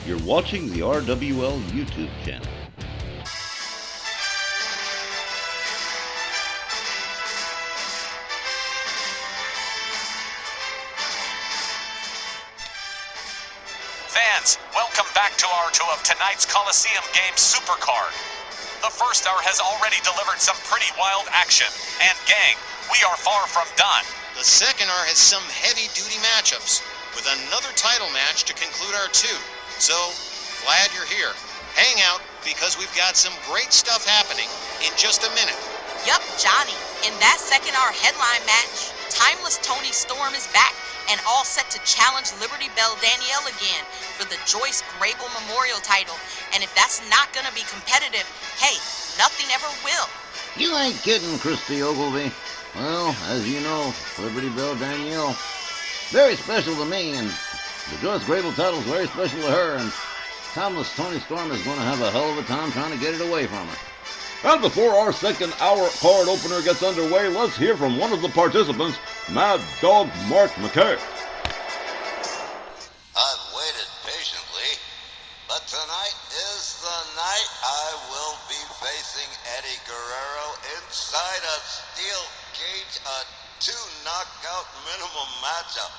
You're watching the RWL YouTube channel. Fans, welcome back to hour 2 of tonight's Coliseum Games Supercard. The first hour has already delivered some pretty wild action, and gang, we are far from done. The second hour has some heavy-duty matchups, with another title match to conclude our 2. So, glad you're here. Hang out, because we've got some great stuff happening in just a minute. Yup, Johnny. In that second hour headline match, Timeless Tony Storm is back and all set to challenge Liberty Belle Danielle again for the Joyce Grable Memorial title. And if that's not gonna be competitive, hey, nothing ever will. You ain't kidding, Christy Ogilvy. Well, as you know, Liberty Belle Danielle, very special to me, and the Joyce Grable title's very special to her, and Timeless Tony Storm is going to have a hell of a time trying to get it away from her. And before our second hour card opener gets underway, let's hear from one of the participants, Mad Dog Mark McKay. I've waited patiently, but tonight is the night I will be facing Eddie Guerrero inside a steel cage, a 2-knockout minimum matchup.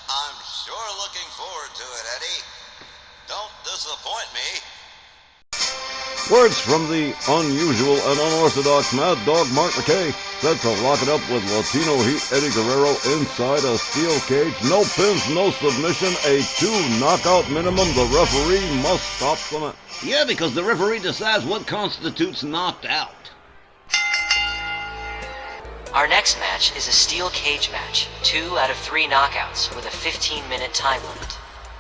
I'm sure looking forward to it, Eddie. Don't disappoint me. Words from the unusual and unorthodox Mad Dog Mark McKay, set to lock it up with Latino Heat Eddie Guerrero inside a steel cage. No pins, no submission, a 2-knockout minimum. The referee must stop the match. Yeah, because the referee decides what constitutes knocked out. Our next match is a steel cage match, 2 out of 3 knockouts with a 15-minute time limit.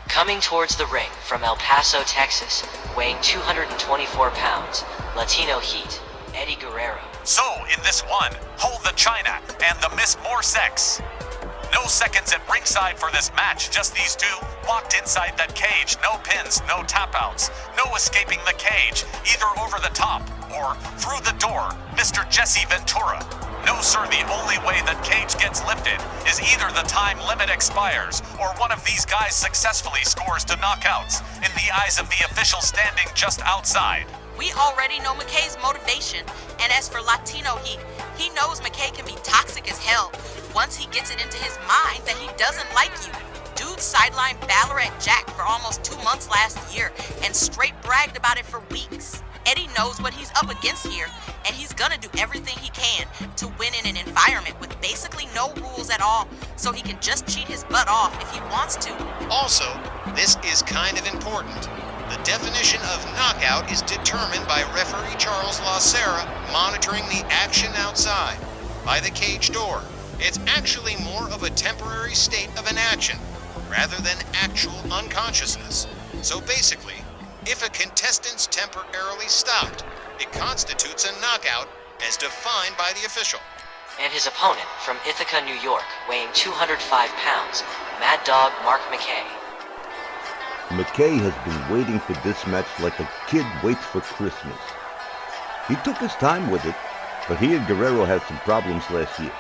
Coming towards the ring from El Paso, Texas, weighing 224 pounds, Latino Heat, Eddie Guerrero. So, in this one, hold the China and the Miss More Sex. No seconds at ringside for this match, just these two locked inside that cage. No pins, no tap-outs, no escaping the cage, either over the top or through the door, Mr. Jesse Ventura. No, sir, the only way that cage gets lifted is either the time limit expires or one of these guys successfully scores to knockouts in the eyes of the official standing just outside. We already know McKay's motivation, and as for Latino Heat, he knows McKay can be toxic as hell once he gets it into his mind that he doesn't like you. Dude sidelined Ballarat Jack for almost 2 months last year and straight bragged about it for weeks. Eddie knows what he's up against here, and he's gonna do everything he can to win in an environment with basically no rules at all, so he can just cheat his butt off if he wants to. Also, this is kind of important. The definition of knockout is determined by referee Charles Lacera monitoring the action outside, by the cage door. It's actually more of a temporary state of inaction, rather than actual unconsciousness. So basically, if a contestant's temporarily stopped, it constitutes a knockout as defined by the official. And his opponent from Ithaca, New York, weighing 205 pounds, Mad Dog Mark McKay. McKay has been waiting for this match like a kid waits for Christmas. He took his time with it, but he and Guerrero had some problems last year.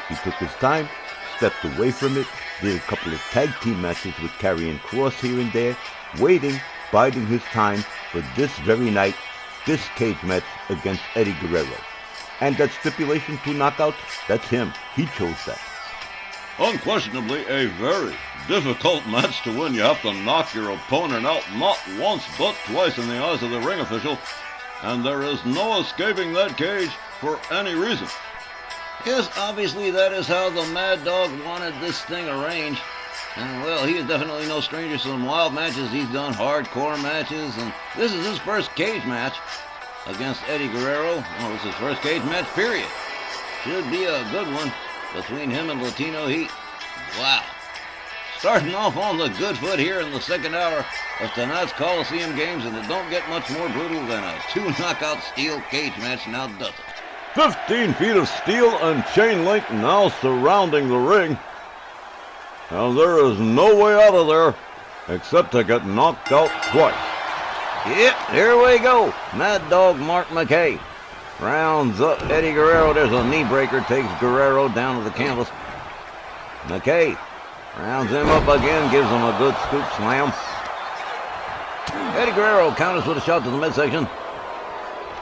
He took his time, stepped away from it, did a couple of tag team matches with Karrion Kross here and there, waiting, biding his time for this very night, this cage match against Eddie Guerrero. And that stipulation 2 knockouts, that's him. He chose that. Unquestionably a very difficult match to win. You have to knock your opponent out not once but twice in the eyes of the ring official, and there is no escaping that cage for any reason. Yes, obviously that is how the Mad Dog wanted this thing arranged. And well, he is definitely no stranger to some wild matches. He's done hardcore matches, and this is his first cage match against Eddie Guerrero. Well, it's his first cage match, period. Should be a good one between him and Latino Heat. Wow. Starting off on the good foot here in the second hour of tonight's Coliseum Games, and it don't get much more brutal than a 2-knockout steel cage match, now does it? 15 feet of steel and chain link now surrounding the ring. And there is no way out of there except to get knocked out twice. Yep, here we go. Mad Dog Mark McKay rounds up Eddie Guerrero. There's a knee breaker, takes Guerrero down to the canvas. McKay rounds him up again, gives him a good scoop slam. Eddie Guerrero counters with a shot to the midsection.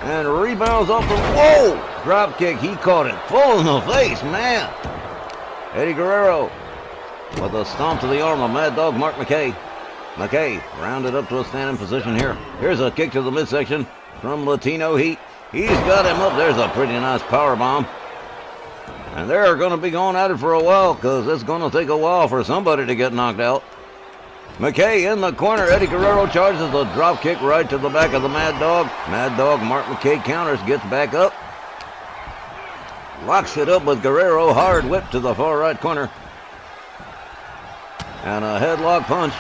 And rebounds off the... Whoa! Drop kick. He caught it full in the face, man. Eddie Guerrero with a stomp to the arm of Mad Dog Mark McKay. McKay rounded up to a standing position here. Here's a kick to the midsection from Latino Heat. He's got him up. There's a pretty nice power bomb. And they're going to be going at it for a while because it's going to take a while for somebody to get knocked out. McKay in the corner. Eddie Guerrero charges a drop kick right to the back of the Mad Dog. Mad Dog Mark McKay counters, gets back up. Locks it up with Guerrero. Hard whip to the far right corner. And a headlock punch.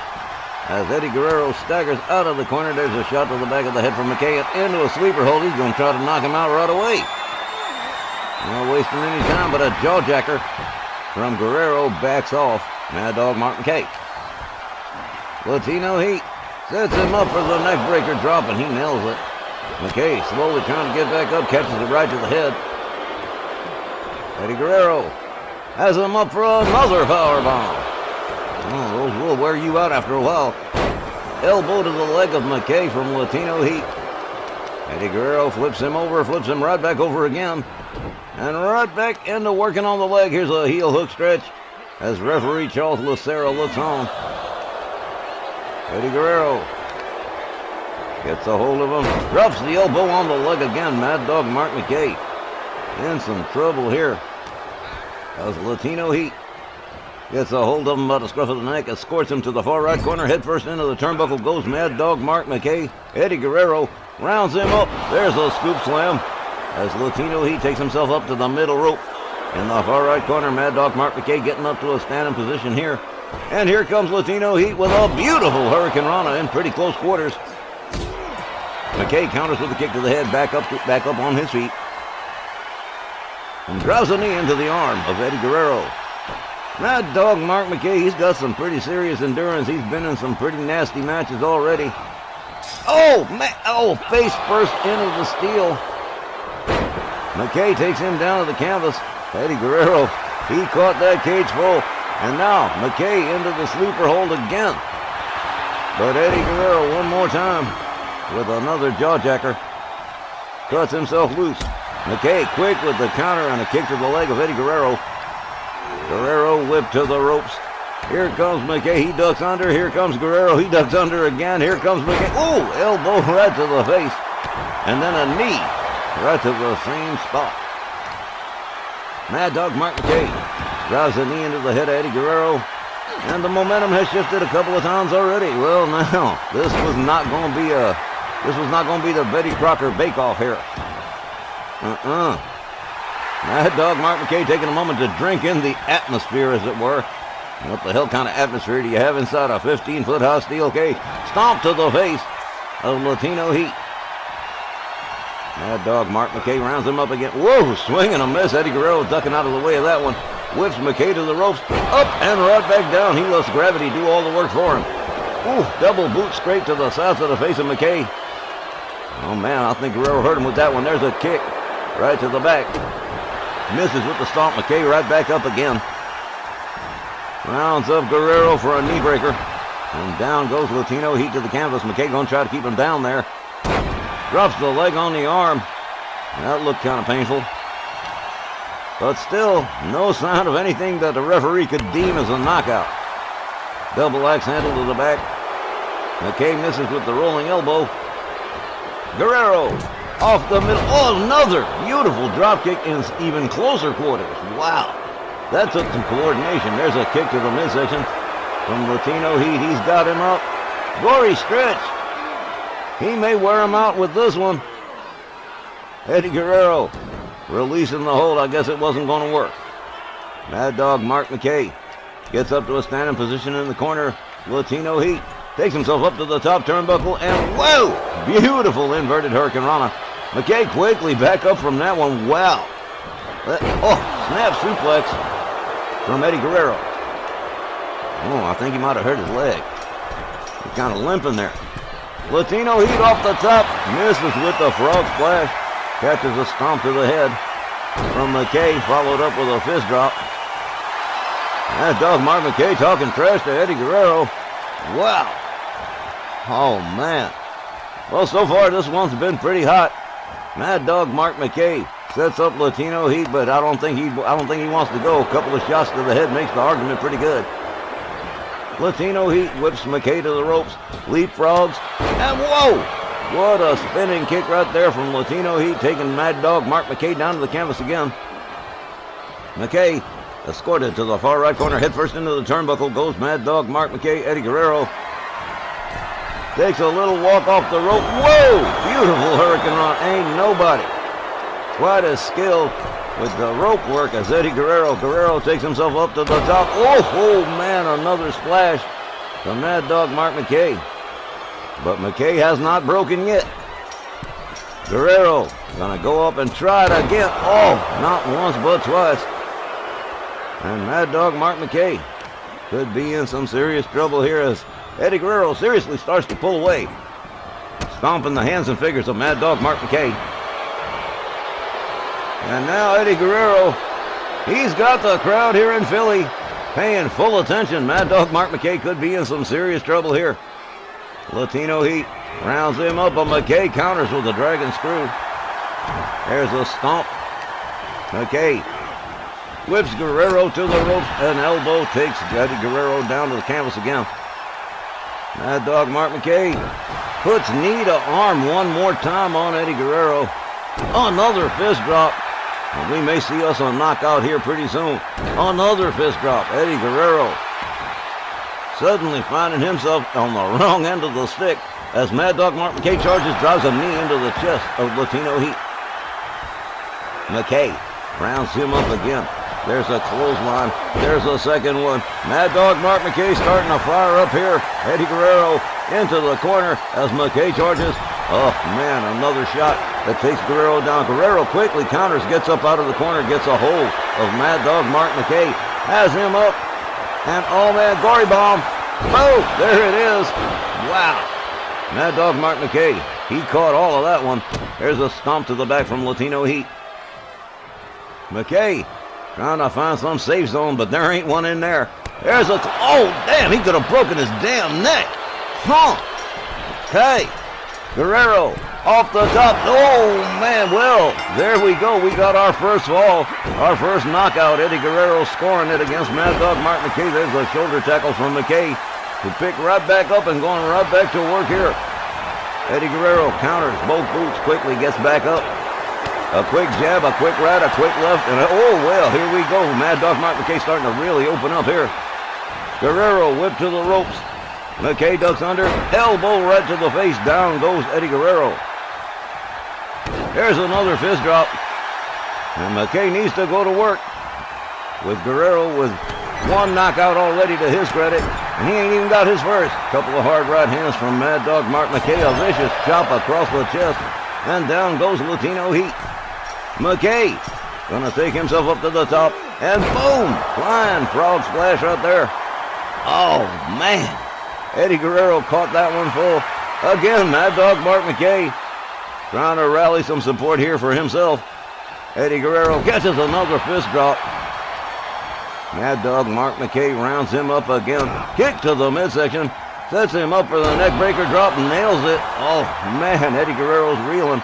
As Eddie Guerrero staggers out of the corner, there's a shot to the back of the head from McKay and into a sleeper hold. He's going to try to knock him out right away. Not wasting any time, but a jawjacker from Guerrero backs off Mad Dog Mark McKay. Latino Heat sets him up for the neck breaker drop, and he nails it. McKay slowly trying to get back up, catches it right to the head. Eddie Guerrero has him up for another power bomb. Oh, those will wear you out after a while. Elbow to the leg of McKay from Latino Heat. Eddie Guerrero flips him over, flips him right back over again. And right back into working on the leg. Here's a heel hook stretch as referee Charles Lucero looks on. Eddie Guerrero gets a hold of him, drops the elbow on the leg again. Mad Dog Mark McKay in some trouble here as Latino Heat gets a hold of him by the scruff of the neck, escorts him to the far right corner. Head first into the turnbuckle goes Mad Dog Mark McKay. Eddie Guerrero rounds him up. There's a scoop slam as Latino Heat takes himself up to the middle rope. In the far right corner, Mad Dog Mark McKay getting up to a standing position here. And here comes Latino Heat with a beautiful Hurricane Rana in pretty close quarters. McKay counters with a kick to the head, back up on his feet. And drives a knee into the arm of Eddie Guerrero. Mad Dog Mark McKay, he's got some pretty serious endurance. He's been in some pretty nasty matches already. Oh, man. Oh, face first into the steel. McKay takes him down to the canvas. Eddie Guerrero, he caught that cage full. And now McKay into the sleeper hold again. But Eddie Guerrero one more time with another jawjacker. Cuts himself loose. McKay quick with the counter and a kick to the leg of Eddie Guerrero. Guerrero whipped to the ropes. Here comes McKay. He ducks under. Here comes Guerrero. He ducks under again. Here comes McKay. Oh, elbow right to the face. And then a knee right to the same spot. Mad Dog Mark McKay drives a knee into the head of Eddie Guerrero. And the momentum has shifted a couple of times already. Well, now, this was not going to be the Betty Crocker bake-off here. Mad Dog Mark McKay taking a moment to drink in the atmosphere, as it were. What the hell kind of atmosphere do you have inside a 15-foot high steel cage? Stomp to the face of Latino Heat. Mad Dog Mark McKay rounds him up again. Whoa, swing and a miss. Eddie Guerrero ducking out of the way of that one. Whips McKay to the ropes. Up and right back down. He lets gravity do all the work for him. Ooh, double boot straight to the south of the face of McKay. Oh, man, I think Guerrero hurt him with that one. There's a kick right to the back. Misses with the stomp. McKay right back up again. Rounds up Guerrero for a knee breaker. And down goes Latino Heat to the canvas. McKay going to try to keep him down there. Drops the leg on the arm. That looked kind of painful. But still, no sign of anything that the referee could deem as a knockout. Double axe handle to the back. McKay misses with the rolling elbow. Guerrero off the middle. Oh, another beautiful drop kick in even closer quarters. Wow. That took some coordination. There's a kick to the midsection from Latino Heat. He's got him up. Gory stretch. He may wear him out with this one. Eddie Guerrero releasing the hold. I guess it wasn't going to work. Mad Dog Mark McKay gets up to a standing position in the corner. Latino Heat takes himself up to the top turnbuckle, and whoa! Beautiful inverted Hurricane Rana. McKay quickly back up from that one. Wow. Snap suplex from Eddie Guerrero. Oh, I think he might have hurt his leg. He's kind of limping there. Latino Heat off the top. Misses with the frog splash. Catches a stomp to the head from McKay, followed up with a fist drop. That Dog Mark McKay talking trash to Eddie Guerrero. Wow. Oh, man. Well, so far this one's been pretty hot. Mad Dog Mark McKay sets up Latino Heat, but I don't think he wants to go. A couple of shots to the head makes the argument pretty good. Latino Heat whips McKay to the ropes, leapfrogs, and whoa! What a spinning kick right there from Latino Heat, taking Mad Dog Mark McKay down to the canvas again. McKay escorted to the far right corner, head first into the turnbuckle, goes Mad Dog Mark McKay. Eddie Guerrero takes a little walk off the rope. Whoa! Beautiful Hurricane Run. Ain't nobody quite as skilled with the rope work as Eddie Guerrero. Guerrero takes himself up to the top. Oh man, another splash to Mad Dog Mark McKay. But McKay has not broken yet. Guerrero gonna go up and try it again. Oh, not once but twice. And Mad Dog Mark McKay could be in some serious trouble here as Eddie Guerrero seriously starts to pull away, stomping the hands and fingers of Mad Dog Mark McKay. And now Eddie Guerrero, he's got the crowd here in Philly paying full attention. Mad Dog Mark McKay could be in some serious trouble here. Latino Heat rounds him up, but McKay counters with a dragon screw. There's a stomp. McKay whips Guerrero to the ropes. An elbow takes Eddie Guerrero down to the canvas again. Mad Dog Mark McKay puts knee to arm one more time on Eddie Guerrero. Another fist drop. And we may see us a knockout here pretty soon. Another fist drop. Eddie Guerrero suddenly finding himself on the wrong end of the stick as Mad Dog Mark McKay charges, drives a knee into the chest of Latino Heat. McKay rounds him up again. There's a clothesline. There's a second one. Mad Dog Mark McKay starting to fire up here. Eddie Guerrero into the corner as McKay charges. Oh, man, another shot that takes Guerrero down. Guerrero quickly counters, gets up out of the corner, gets a hold of Mad Dog Mark McKay, has him up, and oh, man, Gory Bomb. Oh, there it is. Wow. Mad Dog Mark McKay, he caught all of that one. There's a stomp to the back from Latino Heat. McKay trying to find some safe zone, but there ain't one in there. There's a... Oh, damn, he could have broken his damn neck. Huh. Okay. Guerrero off the top. Oh, man, well, there we go. We got our first fall, our first knockout. Eddie Guerrero scoring it against Mad Dog Mark McKay. There's a shoulder tackle from McKay to pick right back up and going right back to work here. Eddie Guerrero counters both boots, quickly gets back up. A quick jab, a quick right, a quick left, and oh, well, here we go. Mad Dog Mark McKay starting to really open up here. Guerrero whipped to the ropes. McKay ducks under, elbow right to the face. Down goes Eddie Guerrero. There's another fist drop. And McKay needs to go to work. With Guerrero with one knockout already to his credit. And he ain't even got his first. Couple of hard right hands from Mad Dog Mark McKay. A vicious chop across the chest. And down goes Latino Heat. McKay gonna take himself up to the top. And boom! Flying frog splash right there. Oh, man. Eddie Guerrero caught that one full. Again, Mad Dog Mark McKay trying to rally some support here for himself. Eddie Guerrero catches another fist drop. Mad Dog Mark McKay rounds him up again. Kick to the midsection. Sets him up for the neckbreaker drop. Nails it. Oh, man, Eddie Guerrero's reeling.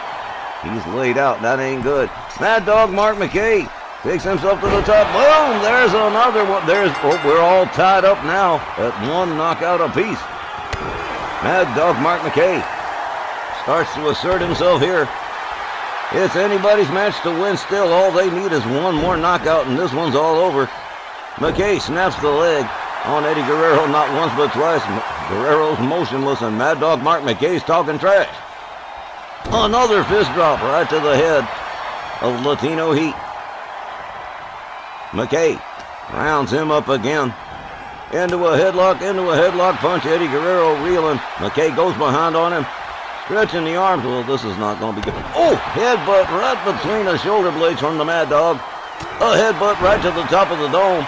He's laid out. That ain't good. Mad Dog Mark McKay takes himself to the top. Boom! There's another one. We're all tied up now at one knockout apiece. Mad Dog Mark McKay starts to assert himself here. It's anybody's match to win still. All they need is one more knockout, and this one's all over. McKay snaps the leg on Eddie Guerrero not once but twice. Guerrero's motionless, and Mad Dog Mark McKay's talking trash. Another fist drop right to the head of Latino Heat. McKay rounds him up again. Into a headlock punch. Eddie Guerrero reeling. McKay goes behind on him. Stretching the arms. Well, this is not going to be good. Oh, headbutt right between the shoulder blades from the Mad Dog. A headbutt right to the top of the dome.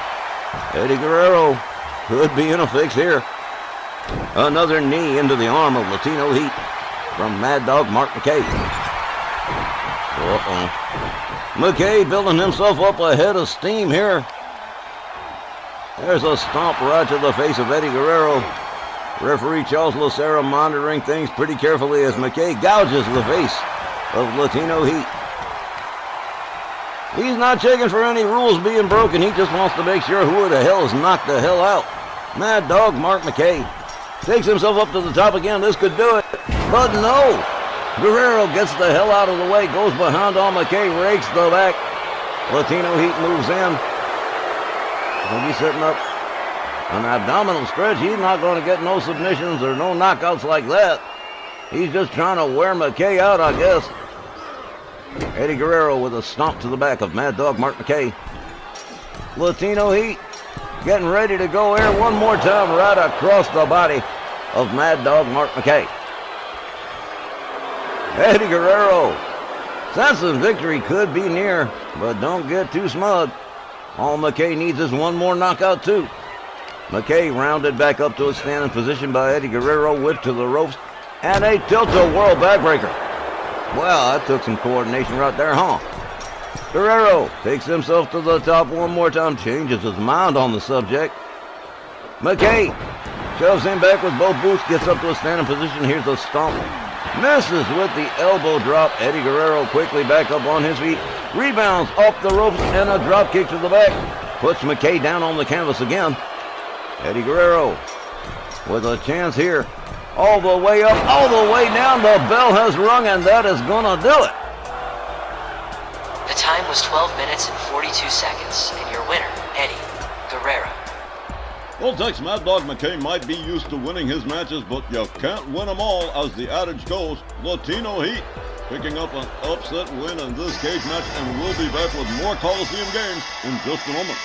Eddie Guerrero could be in a fix here. Another knee into the arm of Latino Heat from Mad Dog Mark McKay. McKay building himself up a head of steam here. There's a stomp right to the face of Eddie Guerrero. Referee Charles Lucero monitoring things pretty carefully as McKay gouges the face of Latino Heat. He's not checking for any rules being broken. He just wants to make sure who the hell is knocked the hell out. Mad Dog Mark McKay takes himself up to the top again. This could do it. But no. Guerrero gets the hell out of the way. Goes behind on McKay. Rakes the back. Latino Heat moves in. He'll be setting up an abdominal stretch. He's not going to get no submissions or no knockouts like that. He's just trying to wear McKay out, I guess. Eddie Guerrero with a stomp to the back of Mad Dog Mark McKay. Latino Heat getting ready to go there one more time right across the body of Mad Dog Mark McKay. Eddie Guerrero, sense of victory could be near, but don't get too smug. All McKay needs is one more knockout too. McKay rounded back up to a standing position by Eddie Guerrero, whipped to the ropes, and a tilt-a-whirl backbreaker. Well, that took some coordination right there, huh? Guerrero takes himself to the top one more time, changes his mind on the subject. McKay shoves him back with both boots, gets up to a standing position. Here's a stomp. Misses with the elbow drop. Eddie Guerrero quickly back up on his feet. Rebounds off the ropes and a drop kick to the back. Puts McKay down on the canvas again. Eddie Guerrero with a chance here. All the way up, all the way down. The bell has rung, and that is gonna do it. The time was 12 minutes and 42 seconds, and your winner, Eddie Guerrero. Well, Tex, Mad Dog McKay might be used to winning his matches, but you can't win them all, as the adage goes. Latino Heat picking up an upset win in this cage match, and we'll be back with more Coliseum games in just a moment.